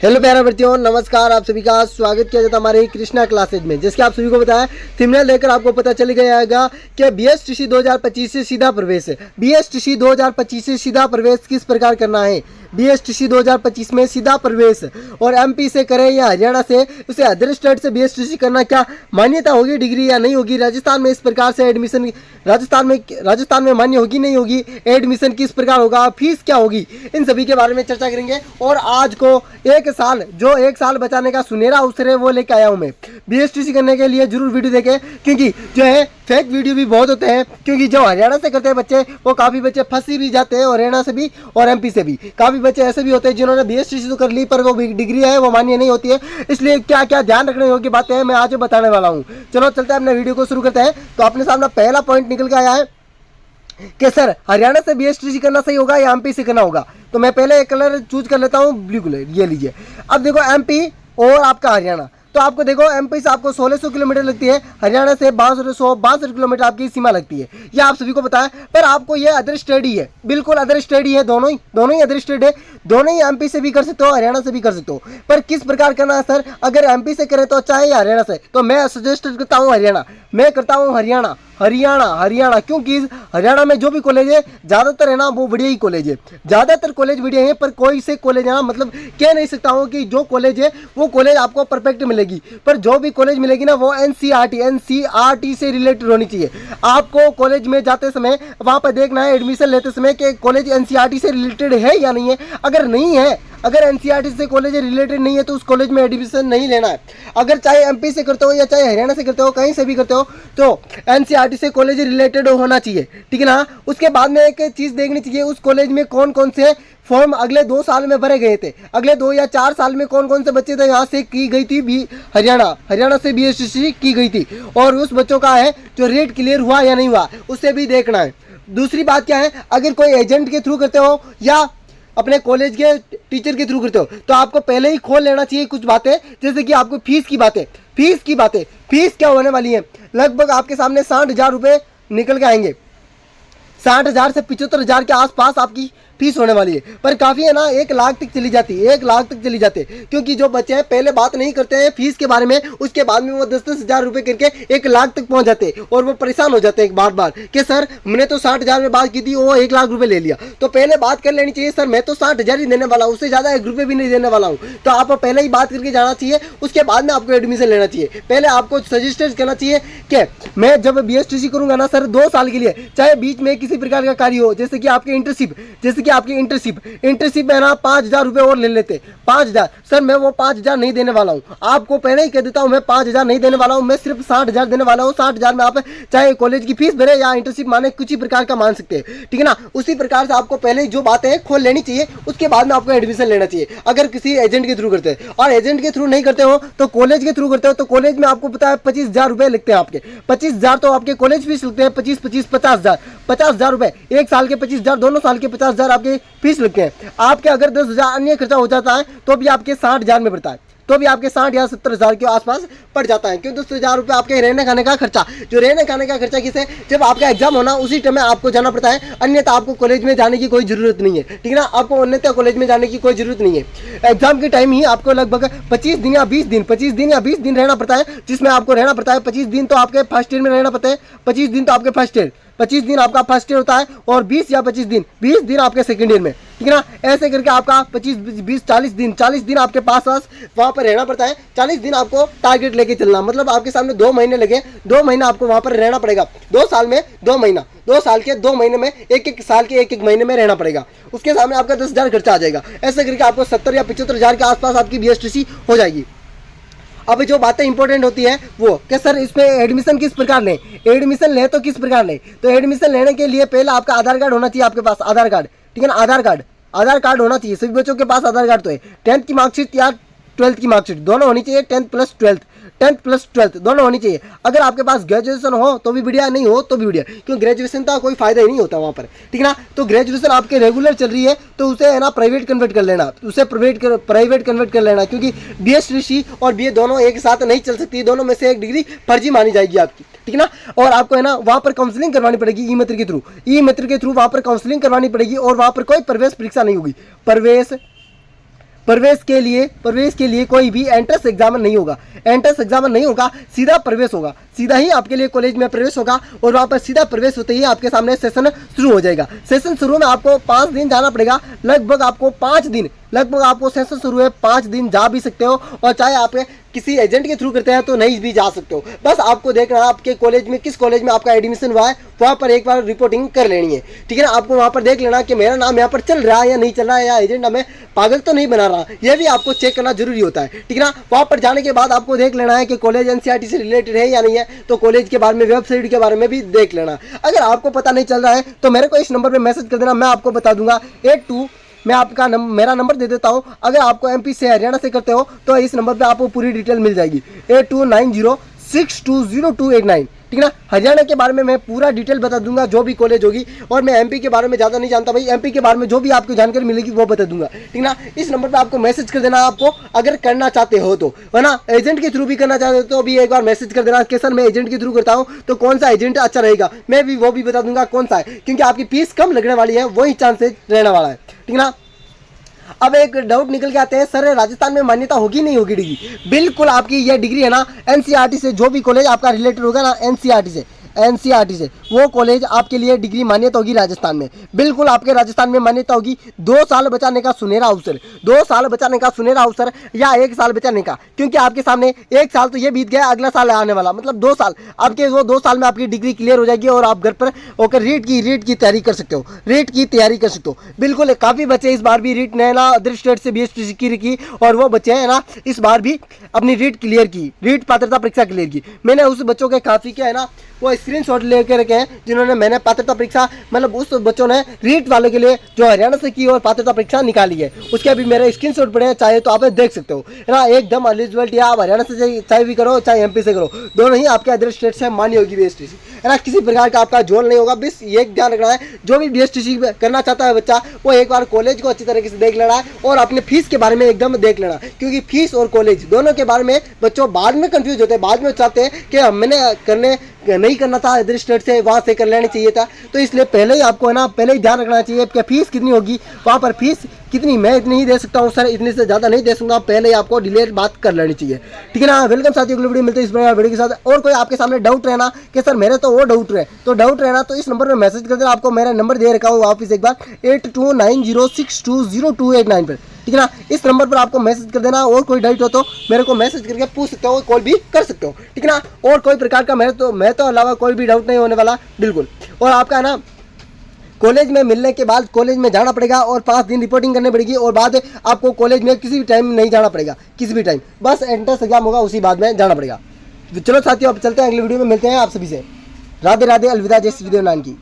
Hello प्यारे बच्चों, नमस्कार। आप सभी का स्वागत किया जाता है हमारे कृष्णा क्लासेज में। जैसे आप सभी को बताया, थंबनेल लेकर आपको पता चल गया कि बीएसटीसी 2025 से सीधा प्रवेश है। बीएसटीसी 2025 से सीधा प्रवेश किस प्रकार करना है, बीएसटीसी 2025 में सीधा प्रवेश और एमपी से करें या हरियाणा से, उसे अदर स्टेट से बीएसटीसी करना क्या मान्यता होगी डिग्री या नहीं होगी, राजस्थान में इस प्रकार से एडमिशन राजस्थान में मान्य होगी नहीं होगी, एडमिशन किस प्रकार होगा, फीस क्या होगी, इन सभी के बारे में चर्चा करेंगे। और आज को एक साल बचाने का सुनहरा अवसर है वो लेके आया हूँ मैं। बीएसटीसी करने के लिए जरूर वीडियो देखें, क्योंकि जो है फेक वीडियो भी बहुत होते हैं। क्योंकि जो हरियाणा से करते हैं बच्चे, वो काफ़ी बच्चे फंसी भी जाते हैं, और हरियाणा से भी और एमपी से भी काफ़ी बच्चे ऐसे भी होते हैं जिन्होंने बीएसटीसी तो कर ली पर वो डिग्री है वो मान्य नहीं होती है। इसलिए क्या क्या ध्यान रखने योग्य बातें हैं मैं आज बताने वाला हूँ। चलो चलते हैं, अपने वीडियो को शुरू करते हैं। तो अपने सामने पहला पॉइंट निकल के आया है कि सर हरियाणा से बीएसटीसी करना सही होगा या एमपी से करना होगा। तो मैं पहले एक कलर चूज कर लेता हूँ, ब्लू कलर, ये लीजिए। अब देखो एमपी और आपका हरियाणा, तो आपको देखो एमपी से आपको 1600 किलोमीटर लगती है, हरियाणा से 62 किलोमीटर आपकी सीमा लगती है। ये आप सभी को पता है, पर आपको ये अदर स्टेट ही है, बिल्कुल अदर स्टेट ही है। दोनों ही अदर स्टेट है, दोनों ही एमपी से भी कर सकते हो, हरियाणा से भी कर सकते हो। पर किस प्रकार करना है सर, अगर एमपी से करें तो अच्छा है या हरियाणा से? तो मैं सजेस्ट करता हूँ हरियाणा, मैं करता हूँ हरियाणा। क्योंकि हरियाणा में जो भी कॉलेज है ज़्यादातर है ना वो बढ़िया ही कॉलेज है, ज़्यादातर कॉलेज बढ़िया है। पर कोई से कॉलेज है ना, मतलब कह नहीं सकता हूँ कि जो कॉलेज है वो कॉलेज आपको परफेक्ट मिलेगी, पर जो भी कॉलेज मिलेगी ना वो एनसीईआरटी से रिलेटेड होनी चाहिए। आपको कॉलेज में जाते समय वहाँ पर देखना है, एडमिशन लेते समय कि कॉलेज एनसीईआरटी से रिलेटेड है या नहीं है। अगर नहीं है, अगर एनसीईआरटी से कॉलेज रिलेटेड नहीं है तो उस कॉलेज में एडमिशन नहीं लेना है। अगर चाहे एमपी से करते हो या चाहे हरियाणा से करते हो, कहीं से भी करते हो, तो एनसीईआरटी से कॉलेज रिलेटेड होना चाहिए, ठीक है ना। उसके बाद में एक चीज़ देखनी चाहिए, उस कॉलेज में कौन कौन से फॉर्म अगले 2 साल में भरे गए थे, अगले 2 या 4 साल में कौन कौन से बच्चे थे यहाँ से की गई थी हरियाणा से बीएसटीसी की गई थी, और उस बच्चों का है जो रेट क्लियर हुआ या नहीं हुआ, उससे भी देखना है। दूसरी बात क्या है, अगर कोई एजेंट के थ्रू करते हो या अपने कॉलेज के टीचर के थ्रू करते हो, तो आपको पहले ही खोल लेना चाहिए कुछ बातें, जैसे कि आपको फीस की बातें। फीस क्या होने वाली है, लगभग आपके सामने 60,000 रुपये निकल के आएंगे। 60,000 से 75,000 के आसपास आपकी फीस होने वाली है। पर काफ़ी है ना, 1 लाख तक चली जाती है, क्योंकि जो बच्चे हैं पहले बात नहीं करते हैं फीस के बारे में, उसके बाद में वो 10-10 हज़ार रुपये करके 1 लाख तक पहुंच जाते हैं, और वो परेशान हो जाते हैं बार कि सर मैंने तो 60,000 में बात की थी, वो 1 लाख रुपये ले लिया। तो पहले बात कर लेनी चाहिए, सर मैं तो 60,000 ही देने वाला हूँ, उससे ज़्यादा 1 रुपये भी नहीं देने वाला हूँ। तो आप पहले ही बात करके जाना चाहिए, उसके बाद में आपको एडमिशन लेना चाहिए। पहले आपको सजेस्ट करना चाहिए कि मैं जब बीएसटीसी करूँगा ना सर 2 साल के लिए, चाहे बीच में किसी प्रकार का कार्य हो, जैसे कि आपकी इंटर्नशिप है ना, 5,000 रुपये और ले लेते। 5,000 सर मैं वो 5,000 नहीं देने वाला हूँ, आपको पहले ही कह देता हूँ, मैं 5,000 नहीं देने वाला हूँ, मैं सिर्फ 60,000 देने वाला हूँ। 60,000 में आप चाहे कॉलेज की फीस भरे या इंटर्नशिप माने कुछ ही प्रकार का मान सकते हैं, ठीक है ना। उसी प्रकार से आपको पहले जो बातें हैं खोल लेनी चाहिए, उसके बाद में आपको एडमिशन लेना चाहिए। अगर किसी एजेंट के थ्रू करते हैं, और एजेंट के थ्रू नहीं करते हो तो कॉलेज के थ्रू करते हो, तो कॉलेज में आपको पता है 25,000 रुपये लगते हैं आपके। 25,000 तो आपके कॉलेज फीस लगते हैं, 50,000 रुपये, 1 साल के 25,000, दोनों साल के 50,000 आपके फीस लगते हैं। आपके अगर 10,000 अन्य खर्चा हो जाता है तो भी आपके 60,000 में पड़ता है, तो भी आपके 60 या 70,000 के आसपास पड़ जाता है। क्यों? 10,000 रुपये आपके रहने खाने का खर्चा, जो रहने खाने का खर्चा किसे, जब आपका एग्जाम होना उसी टाइम में आपको जाना पड़ता है, अन्यथा आपको कॉलेज में जाने की कोई जरूरत नहीं है, ठीक है ना। आपको अन्यथा कॉलेज में जाने की कोई जरूरत नहीं है। एग्जाम के टाइम ही आपको लगभग 25 दिन या 20 दिन रहना पड़ता है, जिसमें आपको रहना पड़ता है 25 दिन तो आपके फर्स्ट ईयर में रहना पड़ता है, 25 दिन तो आपके फर्स्ट ईयर, 25 दिन आपका फर्स्ट ईयर होता है, और 20 या 20 दिन आपके सेकंड ईयर में, ठीक है ना। ऐसे करके आपका 40 दिन आपके पास वहाँ पर रहना पड़ता है। 40 दिन आपको टारगेट लेके चलना, मतलब आपके सामने 2 महीने लगे, 2 महीना आपको वहाँ पर रहना पड़ेगा। 2 साल में 2 महीना, 2 साल के 2 महीने में, एक साल के एक महीने में रहना पड़ेगा। उसके सामने आपका 10,000 खर्चा आ जाएगा। ऐसे करके आपको 70 या 75,000 के आसपास आपकी बीएसटीसी हो जाएगी। अब जो बातें इंपॉर्टेंट होती है वो कि सर इसमें एडमिशन किस प्रकार लें, एडमिशन लें तो किस प्रकार लें। तो एडमिशन लेने के लिए पहले आपका आधार कार्ड होना चाहिए आपके पास, आधार कार्ड, ठीक है ना। आधार कार्ड होना चाहिए, सभी बच्चों के पास आधार कार्ड तो है। 10th की मार्कशीट या 12th की मार्कशीट दोनों होनी चाहिए, 10th प्लस 12th दोनों होनी चाहिए। अगर आपके पास ग्रेजुएशन हो तो भी बढ़िया, नहीं हो तो भी बढ़िया, क्योंकि ग्रेजुएशन का कोई फायदा ही नहीं होता वहाँ पर, ठीक है ना। तो ग्रेजुएशन आपके रेगुलर चल रही है तो उसे है ना प्राइवेट कन्वर्ट कर लेना, क्योंकि बीएसटीसी और बीए दोनों एक साथ नहीं चल सकती, दोनों में से एक डिग्री फर्जी मानी जाएगी आपकी, ठीक है ना। और आपको है ना वहाँ पर काउंसलिंग करवानी पड़ेगी ई मित्र के थ्रू वहाँ पर काउंसलिंग करवानी पड़ेगी, और वहाँ पर कोई प्रवेश परीक्षा नहीं होगी। प्रवेश के लिए कोई भी एंट्रेंस एग्जाम नहीं होगा। एंट्रेंस एग्जाम नहीं होगा, सीधा प्रवेश होगा, सीधा ही आपके लिए कॉलेज में प्रवेश होगा और वहाँ पर सीधा प्रवेश होते ही आपके सामने सेशन शुरू हो जाएगा। सेशन शुरू में आपको 5 दिन जाना पड़ेगा, लगभग आपको 5 दिन, लगभग आपको सेशन शुरू है 5 दिन जा भी सकते हो, और चाहे आप किसी एजेंट के थ्रू करते हैं तो नहीं भी जा सकते हो। बस आपको देखना है आपके कॉलेज में, किस कॉलेज में आपका एडमिशन हुआ है, वहाँ पर एक बार रिपोर्टिंग कर लेनी है, ठीक है ना। आपको वहाँ पर देख लेना कि मेरा नाम यहाँ पर चल रहा है या नहीं चल रहा है, या एजेंट हमें पागल तो नहीं बना रहा, यह भी आपको चेक करना जरूरी होता है, ठीक है ना। वहाँ पर जाने के बाद आपको देख लेना है कि कॉलेज एनसीईआरटी से रिलेटेड है या नहीं है, तो कॉलेज के बारे में, वेबसाइट के बारे में भी देख लेना। अगर आपको पता नहीं चल रहा है तो मेरे को इस नंबर पर मैसेज कर देना, मैं आपको बता दूंगा। 82 मैं आपका मेरा नंबर दे देता हूँ। अगर आपको एमपी से, हरियाणा से करते हो तो इस नंबर पे आपको पूरी डिटेल मिल जाएगी, 8290620289, ठीक है ना। हरियाणा के बारे में मैं पूरा डिटेल बता दूंगा, जो भी कॉलेज होगी, और मैं एमपी के बारे में ज़्यादा नहीं जानता भाई, एमपी के बारे में जो भी आपको जानकारी मिलेगी वो बता दूंगा, ठीक है ना। इस नंबर पे आपको मैसेज कर देना, आपको अगर करना चाहते हो तो, है ना। एजेंट के थ्रू भी करना चाहते हो तो भी एक बार मैसेज कर देना कि सर मैं एजेंट के थ्रू करता हूँ तो कौन सा एजेंट अच्छा रहेगा, मैं भी वो भी बता दूंगा कौन सा है, क्योंकि आपकी फीस कम लगने वाली है, वही चांसेस रहने वाला है, ठीक है ना। अब एक डाउट निकल के आते हैं, सर राजस्थान में मान्यता होगी नहीं होगी डिग्री? बिल्कुल, आपकी यह डिग्री है ना एनसीईआरटी से, जो भी कॉलेज आपका रिलेटेड होगा ना एनसीईआरटी से, वो कॉलेज आपके लिए डिग्री मान्यता होगी राजस्थान में। बिल्कुल आपके राजस्थान में मान्यता होगी। 2 साल बचाने का सुनहरा अवसर, 2 साल बचाने का सुनहरा अवसर, या 1 साल बचाने का, क्योंकि आपके सामने 1 साल तो ये बीत गया, अगला साल आने वाला, मतलब 2 साल आपके, वो 2 साल में आपकी डिग्री क्लियर हो जाएगी और आप घर पर होकर रीट की तैयारी कर सकते हो, बिल्कुल। काफ़ी बच्चे इस बार भी रीट ने ना अदर स्टेट से BSTC की, और वो बच्चे हैं ना इस बार भी अपनी रीट क्लियर की, रीट पात्रता परीक्षा क्लियर की। मैंने उस बच्चों के काफ़ी क्या है ना वो स्क्रीनशॉट लेकर रखे हैं, जिन्होंने मैंने पात्रता परीक्षा, मतलब उस बच्चों ने रीट वाले के लिए जो हरियाणा से की और पात्रता परीक्षा निकाली है, उसके अभी मेरे स्क्रीनशॉट पड़े हैं, चाहे तो आप देख सकते हो, है ना। एकदम एलिजिबिलिटी आप हरियाणा से चाहे भी करो, चाहे MP से करो, दोनों ही आपके अदर स्टेट से मान्य होगी BSTC, है ना। किसी प्रकार का आपका जोड़ नहीं होगा। बस ये ध्यान रखना है, जो भी BSTC करना चाहता है बच्चा, वो एक बार कॉलेज को अच्छी तरीके से देख लेना है और अपने फीस के बारे में एकदम देख लेना, क्योंकि फीस और कॉलेज दोनों के बारे में बच्चों बाद में कंफ्यूज होते हैं, बाद में चाहते हैं कि मैंने नहीं करना था अदर स्टेट से, वहाँ से कर लेना चाहिए था, तो इसलिए पहले ही आपको है ना पहले ही ध्यान रखना चाहिए कि फीस कितनी होगी, वहाँ पर फीस कितनी, मैं इतनी ही दे सकता हूँ सर, इतने से ज़्यादा नहीं दे सकूँगा, पहले ही आपको डिलेट बात कर लेनी चाहिए, ठीक है ना। वेलकम साथियों, अगली वीडियो मिलते हैं इस वीडियो के साथ। और कोई आपके सामने डाउट रहना कि सर मेरे तो वो डाउट रहे, तो डाउट रहना तो इस नंबर पर मैसेज कर देना, आपको मेरा नंबर दे रखा हूँ वापस एक बार, 8290620289 पर, ठीक है ना। इस नंबर पर आपको मैसेज कर देना, और कोई डाउट हो तो मेरे को मैसेज करके पूछ सकते हो, कॉल भी कर सकते हो, ठीक है ना। और कोई प्रकार का मैं तो अलावा कोई भी डाउट नहीं होने वाला, बिल्कुल। और आपका है ना कॉलेज में मिलने के बाद कॉलेज में जाना पड़ेगा और 5 दिन रिपोर्टिंग करनी पड़ेगी, और बाद आपको कॉलेज में किसी भी टाइम नहीं जाना पड़ेगा, किसी भी टाइम, बस एंट्रेंस एग्जाम होगा उसी बाद में जाना पड़ेगा। चलो साथियों, अब चलते हैं, अगली वीडियो में मिलते हैं आप सभी से। राधे राधे, अलविदा, जय श्री देव नानकी।